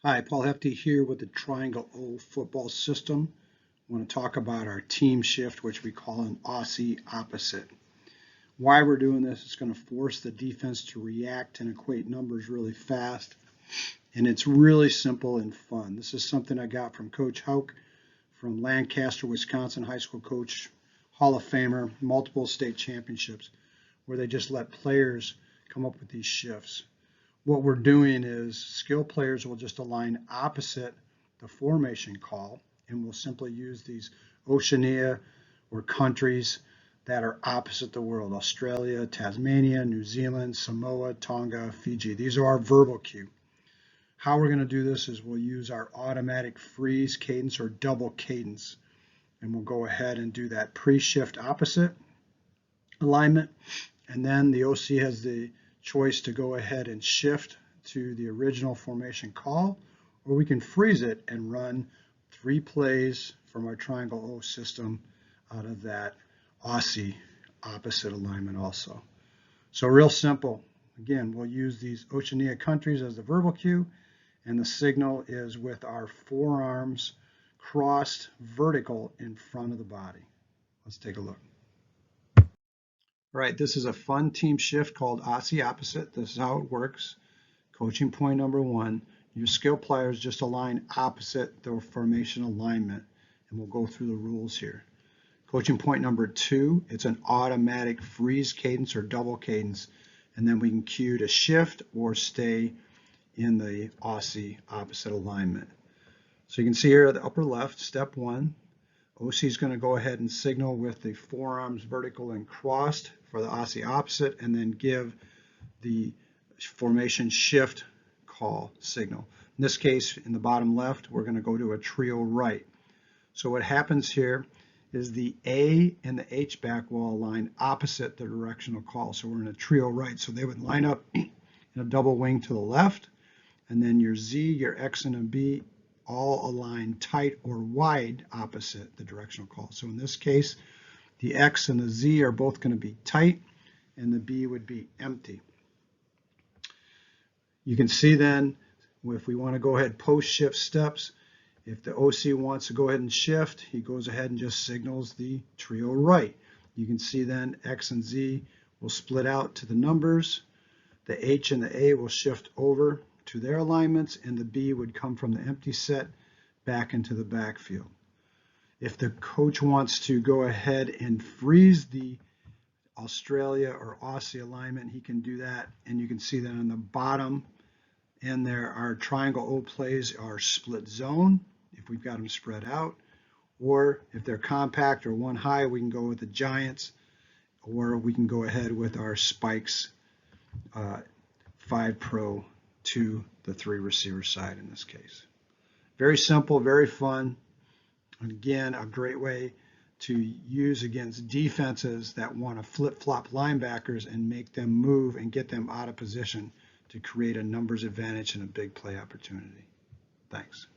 Hi, Paul Hefty here with the Triangle O football system. I want to talk about our team shift, which we call an Aussie opposite. Why we're doing this is going to force the defense to react and equate numbers really fast. And it's really simple and fun. This is something I got from Coach Hauk from Lancaster, Wisconsin, high school coach, Hall of Famer, multiple state championships, where they just let players come up with these shifts. What we're doing is skill players will just align opposite the formation call, and we'll simply use these Oceania or countries that are opposite the world: Australia, Tasmania, New Zealand, Samoa, Tonga, Fiji. These are our verbal cue. How we're going to do this is we'll use our automatic freeze cadence or double cadence, and we'll go ahead and do that pre-shift opposite alignment, and then the OC has the choice to go ahead and shift to the original formation call, or we can freeze it and run 3 plays from our Triangle O system out of that Aussie opposite alignment also. So real simple. Again, we'll use these Oceania countries as the verbal cue, and the signal is with our forearms crossed vertical in front of the body. Let's take a look. All right, this is a fun team shift called Aussie opposite. This is how it works. Coaching point number 1, your skill players just align opposite their formation alignment, and we'll go through the rules here. Coaching point number 2, it's an automatic freeze cadence or double cadence, and then we can cue to shift or stay in the Aussie opposite alignment. So you can see here at the upper left, step 1, OC is going to go ahead and signal with the forearms vertical and crossed for the Aussie opposite, and then give the formation shift call signal. In this case, in the bottom left, we're going to go to a trio right. So what happens here is the A and the H back will align opposite the directional call. So we're in a trio right. So they would line up in a double wing to the left, and then your Z, your X, and a B all align tight or wide opposite the directional call. So in this case, the X and the Z are both going to be tight, and the B would be empty. You can see then, if we want to go ahead post-shift steps, if the OC wants to go ahead and shift, he goes ahead and just signals the trio right. You can see then X and Z will split out to the numbers. The H and the A will shift over to their alignments, and the B would come from the empty set back into the backfield. If the coach wants to go ahead and freeze the Australia or Aussie alignment, he can do that, and you can see that on the bottom and there our Triangle O plays are split zone if we've got them spread out, or if they're compact or one high, we can go with the Giants, or we can go ahead with our spikes 5 pro to the 3 receiver side in this case. Very simple, very fun, and again, a great way to use against defenses that want to flip-flop linebackers and make them move and get them out of position to create a numbers advantage and a big play opportunity. Thanks.